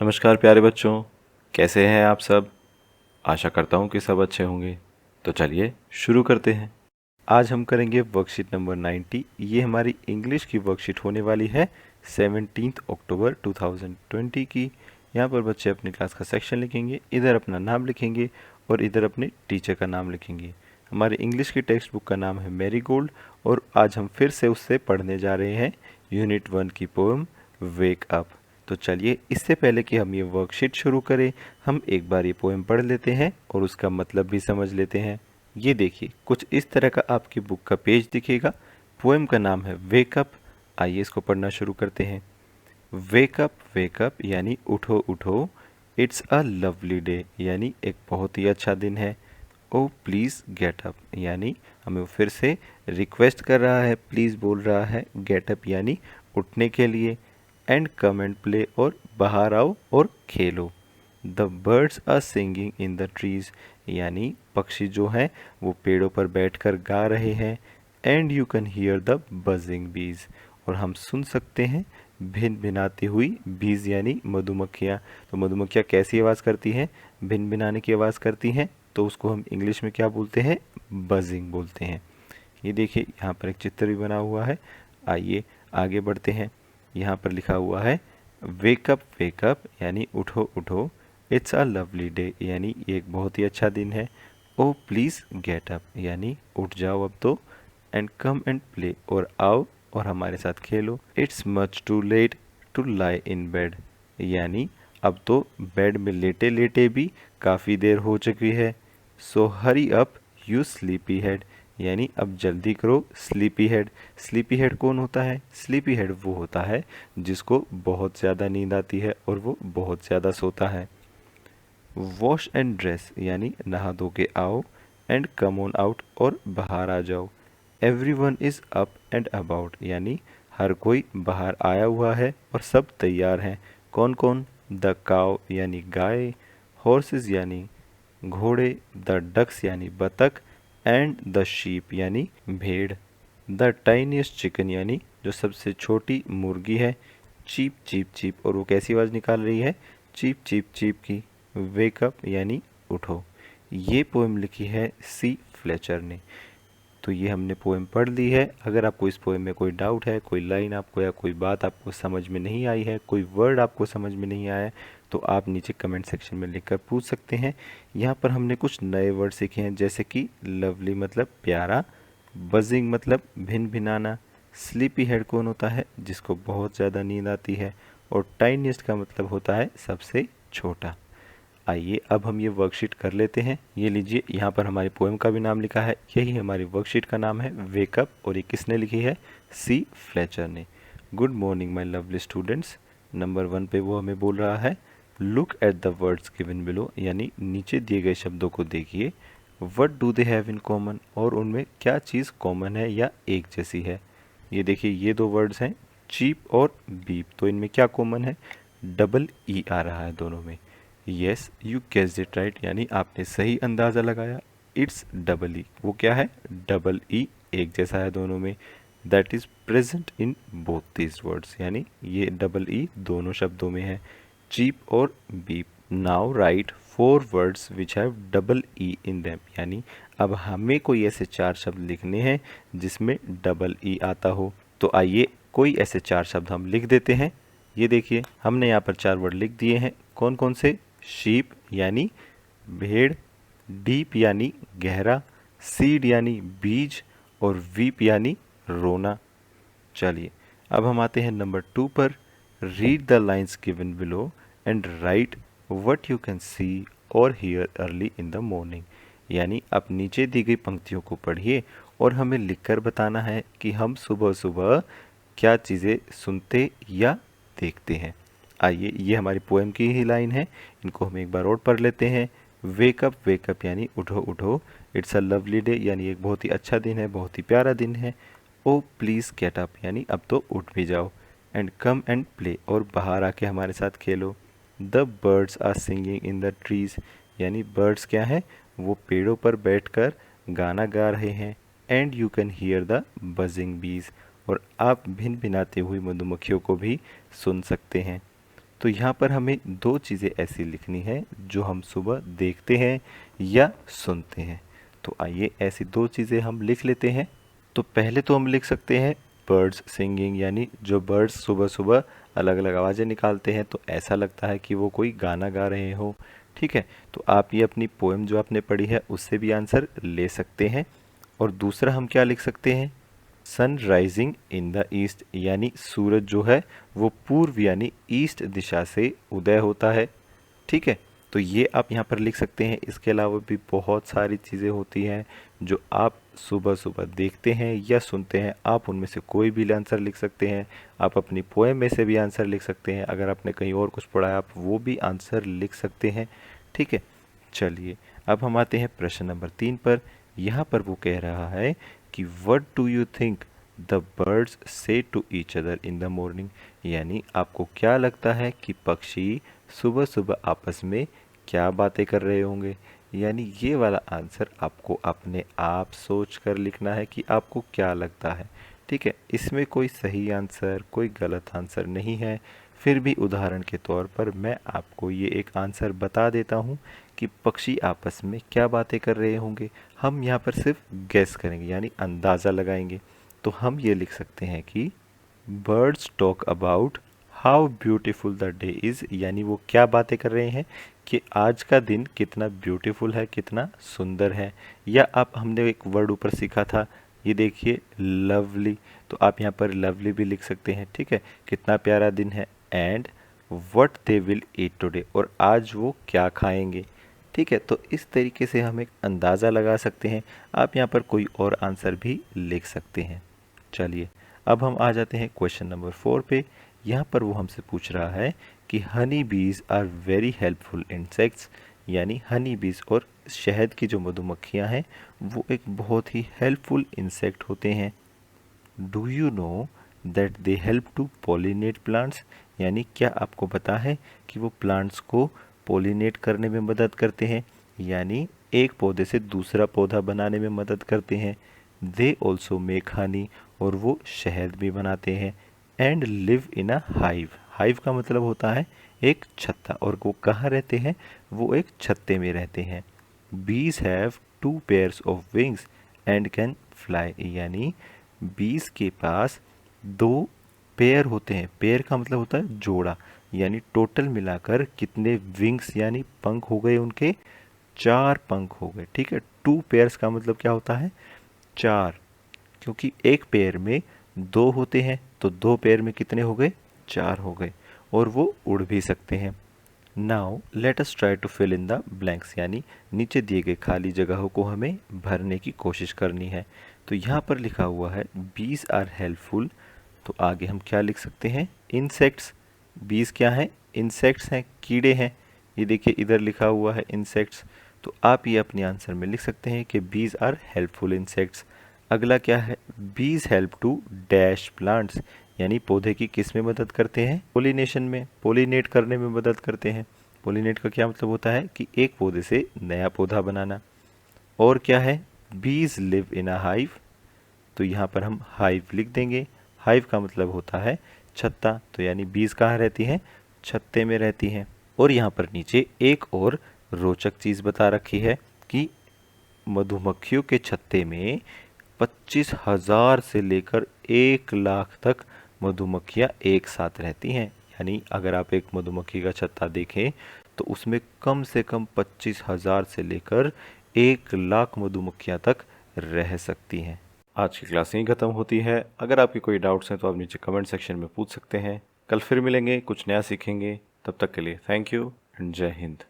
नमस्कार प्यारे बच्चों, कैसे हैं आप सब। आशा करता हूँ कि सब अच्छे होंगे। तो चलिए शुरू करते हैं। आज हम करेंगे वर्कशीट नंबर 90। ये हमारी इंग्लिश की वर्कशीट होने वाली है 17 अक्टूबर 2020 की। यहाँ पर बच्चे अपनी क्लास का सेक्शन लिखेंगे, इधर अपना नाम लिखेंगे और इधर अपने टीचर का नाम लिखेंगे। हमारे इंग्लिश की टेक्स्ट बुक का नाम है मैरी गोल्ड और आज हम फिर से उससे पढ़ने जा रहे हैं यूनिट 1 की पोएम वेक अप। तो चलिए, इससे पहले कि हम ये वर्कशीट शुरू करें, हम एक बार ये पोएम पढ़ लेते हैं और उसका मतलब भी समझ लेते हैं। ये देखिए, कुछ इस तरह का आपकी बुक का पेज दिखेगा। पोएम का नाम है वेकअप। आइए इसको पढ़ना शुरू करते हैं। वेकअप वेकअप यानी उठो उठो, इट्स अ लवली डे यानी एक बहुत ही अच्छा दिन है। ओ प्लीज़ गेट अप यानी हमें वो फिर से रिक्वेस्ट कर रहा है, प्लीज़ बोल रहा है। गेट अप यानी उठने के लिए। एंड कम एंड प्ले और बाहर आओ और खेलो। The birds are singing in the trees यानी पक्षी जो हैं वो पेड़ों पर बैठकर गा रहे हैं। And you can hear the buzzing बीज और हम सुन सकते हैं भिन भिनाती हुई बीज यानी मधुमक्खियाँ। तो मधुमक्खियाँ कैसी आवाज़ करती हैं? भिन भिनाने की आवाज़ करती हैं। तो उसको हम इंग्लिश में क्या बोलते हैं? बजिंग बोलते हैं। ये देखिए, यहाँ पर एक चित्र भी बना हुआ है। आइए आगे बढ़ते हैं। यहाँ पर लिखा हुआ है वेकअप यानी उठो उठो, इट्स अ लवली डे यानी ये एक बहुत ही अच्छा दिन है। ओ प्लीज़ गेट अप यानी उठ जाओ अब तो। एंड कम एंड प्ले और आओ और हमारे साथ खेलो। It's much too late to lie in bed यानी अब तो बेड में लेटे लेटे भी काफ़ी देर हो चुकी है। So hurry up you sleepy head यानी अब जल्दी करो स्लीपी हेड। स्लीपी हेड कौन होता है? स्लीपी हेड वो होता है जिसको बहुत ज़्यादा नींद आती है और वो बहुत ज़्यादा सोता है। वॉश एंड ड्रेस यानी नहा धो के आओ। एंड कम ऑन आउट और बाहर आ जाओ। Every one is up and about यानी हर कोई बाहर आया हुआ है और सब तैयार हैं। कौन कौन? द काव यानी गाय, हॉर्सेस यानी घोड़े, द डक्स यानी बतख, एंड द शीप यानी भेड़। द टाइनीस्ट चिकन यानी जो सबसे छोटी मुर्गी है। चीप चीप चीप और वो कैसी आवाज़ निकाल रही है? चीप चीप चीप की। वेकअप यानी उठो। ये पोएम लिखी है सी फ्लेचर ने। तो ये हमने पोएम पढ़ ली है। अगर आपको इस पोएम में कोई डाउट है, कोई लाइन आपको या कोई बात आपको समझ में नहीं आई है, कोई वर्ड आपको समझ में नहीं आया है, तो आप नीचे कमेंट सेक्शन में लिखकर पूछ सकते हैं। यहाँ पर हमने कुछ नए वर्ड सीखे हैं, जैसे कि लवली मतलब प्यारा, बजिंग मतलब भिन भिनाना, स्लीपी हेड कौन होता है? जिसको बहुत ज़्यादा नींद आती है, और टाइनीस्ट का मतलब होता है सबसे छोटा। आइए अब हम ये वर्कशीट कर लेते हैं। ये लीजिए, यहाँ पर हमारी पोएम का भी नाम लिखा है, यही हमारी वर्कशीट का नाम है वेकअप, और ये किसने लिखी है? सी फ्लेचर ने। Good morning my lovely students. Number 1 पे वो हमें बोल रहा है look at the words given below यानी नीचे दिए गए शब्दों को देखिए। What do they have in common और उनमें क्या चीज़ कॉमन है या एक जैसी है। ये देखिए, ये दो वर्ड्स हैं चीप और बीप, तो इनमें क्या कॉमन है? डबल ई आ रहा है दोनों में। Yes you guessed it right यानी आपने सही अंदाज़ा लगाया। इट्स डबल ई, वो क्या है? डबल ई, एक जैसा है दोनों में। That is present in both these words यानी ये डबल ई दोनों शब्दों में है, चीप और beep. Now right 4 words which have double E in them यानी अब हमें कोई ऐसे 4 शब्द लिखने हैं जिसमें डबल ई आता हो। तो आइए कोई ऐसे 4 शब्द हम लिख देते हैं। ये देखिए, हमने यहाँ पर 4 वर्ड लिख दिए हैं। कौन कौन से? शीप यानी भेड़, डीप यानी गहरा, सीड यानी बीज, और वीप यानी रोना। चलिए अब हम आते हैं नंबर 2 पर। Read the lines given below and write what you can see or hear early in the morning यानी आप नीचे दी गई पंक्तियों को पढ़िए और हमें लिखकर बताना है कि हम सुबह सुबह क्या चीज़ें सुनते या देखते हैं। आइए, ये हमारी पोएम की ही लाइन है, इनको हम एक बार और पढ़ लेते हैं। वेकअप यानी उठो उठो, इट्स अ लवली डे यानी एक बहुत ही अच्छा दिन है, बहुत ही प्यारा दिन है। ओ प्लीज़ गेट अप यानी अब तो उठ भी जाओ। एंड कम एंड प्ले और बाहर आके हमारे साथ खेलो। The birds are singing in the trees यानी बर्ड्स क्या हैं? वो पेड़ों पर बैठकर गाना गा रहे हैं। And you can hear the buzzing बीज और आप भिन भिनाते हुई मधुमक्खियों को भी सुन सकते हैं। तो यहाँ पर हमें दो चीज़ें ऐसी लिखनी है जो हम सुबह देखते हैं या सुनते हैं। तो आइए ऐसी दो चीज़ें हम लिख लेते हैं। तो पहले तो हम लिख सकते हैं बर्ड्स सिंगिंग, यानी जो बर्ड्स सुबह सुबह अलग अलग आवाज़ें निकालते हैं तो ऐसा लगता है कि वो कोई गाना गा रहे हो। ठीक है, तो आप ये अपनी पोएम जो आपने पढ़ी है उससे भी आंसर ले सकते हैं। और दूसरा हम क्या लिख सकते हैं, sun rising in the east, यानी सूरज जो है वो पूर्व यानी ईस्ट दिशा से उदय होता है। ठीक है, तो ये आप यहाँ पर लिख सकते हैं। इसके अलावा भी बहुत सारी चीज़ें होती हैं जो आप सुबह सुबह देखते हैं या सुनते हैं, आप उनमें से कोई भी आंसर लिख सकते हैं। आप अपनी पोएम में से भी आंसर लिख सकते हैं, अगर आपने कहीं और कुछ पढ़ा है आप वो भी आंसर लिख सकते हैं। ठीक है, चलिए अब हम आते हैं प्रश्न नंबर 3 पर। यहाँ पर वो कह रहा है कि what do you think the birds say to each other in the morning, यानी आपको क्या लगता है कि पक्षी सुबह सुबह आपस में क्या बातें कर रहे होंगे। यानी ये वाला आंसर आपको अपने आप सोच कर लिखना है कि आपको क्या लगता है। ठीक है, इसमें कोई सही आंसर कोई गलत आंसर नहीं है। फिर भी उदाहरण के तौर पर मैं आपको ये एक आंसर बता देता हूँ कि पक्षी आपस में क्या बातें कर रहे होंगे। हम यहाँ पर सिर्फ गेस करेंगे यानी अंदाज़ा लगाएंगे। तो हम ये लिख सकते हैं कि birds talk about how beautiful the day is, यानी वो क्या बातें कर रहे हैं कि आज का दिन कितना ब्यूटीफुल है, कितना सुंदर है। या आप हमने एक वर्ड ऊपर सीखा था, ये देखिए लवली, तो आप यहाँ पर लवली भी लिख सकते हैं। ठीक है, कितना प्यारा दिन है। And what they will eat today, और आज वो क्या खाएंगे। ठीक है, तो इस तरीके से हम एक अंदाज़ा लगा सकते हैं। आप यहाँ पर कोई और आंसर भी लिख सकते हैं। चलिए अब हम आ जाते हैं क्वेश्चन नंबर 4 पे। यहाँ पर वो हमसे पूछ रहा है कि Honey bees are very helpful insects, यानी हनी बीज और शहद की जो मधुमक्खियाँ हैं वो एक बहुत ही हेल्पफुल इंसेक्ट होते हैं। Do you know that they help to pollinate plants, यानी क्या आपको पता है कि वो प्लांट्स को पॉलिनेट करने में मदद करते हैं, यानी एक पौधे से दूसरा पौधा बनाने में मदद करते हैं। दे ऑल्सो मेक हनी, और वो शहद भी बनाते हैं। And live in a hive, hive का मतलब होता है एक छत्ता, और वो कहाँ रहते हैं, वो एक छत्ते में रहते हैं। बीज have 2 pairs of wings and can fly, यानी बीज के पास 2 पेयर होते हैं। पेयर का मतलब होता है जोड़ा, यानी टोटल मिलाकर कितने विंग्स यानी पंख हो गए उनके, 4 पंख हो गए। ठीक है, 2 पेयर्स का मतलब क्या होता है, 4, क्योंकि एक पेयर में 2 होते हैं तो 2 पेयर में कितने हो गए, 4 हो गए, और वो उड़ भी सकते हैं। Now let us try to fill in the blanks, यानी नीचे दिए गए खाली जगहों को हमें भरने की कोशिश करनी है। तो यहाँ पर लिखा हुआ है बीज आर हेल्पफुल, तो आगे हम क्या लिख सकते हैं, इंसेक्ट्स। बीज क्या है, इंसेक्ट्स हैं, कीड़े हैं। ये देखिए इधर लिखा हुआ है इंसेक्ट्स, तो आप ये अपने आंसर में लिख सकते हैं कि बीज आर हेल्पफुल इंसेक्ट्स। अगला क्या है, बीज हेल्प टू डैश प्लांट्स, यानी पौधे की किस में मदद करते हैं, पोलिनेशन में, पोलिनेट करने में मदद करते हैं। पोलिनेट का क्या मतलब होता है कि एक पौधे से नया पौधा बनाना। और क्या है, बीज लिव इन अ हाइव, तो यहाँ पर हम हाइव लिख देंगे। हाइव का मतलब होता है छत्ता, तो यानी बीज कहाँ रहती हैं, छत्ते में रहती हैं। और यहाँ पर नीचे एक और रोचक चीज़ बता रखी है कि मधुमक्खियों के छत्ते में 25,000 से लेकर 1 लाख तक मधुमक्खियाँ एक साथ रहती हैं। यानी अगर आप एक मधुमक्खी का छत्ता देखें तो उसमें कम से कम 25,000 से लेकर 1 लाख मधुमक्खियाँ तक रह सकती हैं। आज की क्लास यहीं ख़त्म होती है। अगर आपके कोई डाउट्स हैं तो आप नीचे कमेंट सेक्शन में पूछ सकते हैं। कल फिर मिलेंगे, कुछ नया सीखेंगे। तब तक के लिए थैंक यू एंड जय हिंद।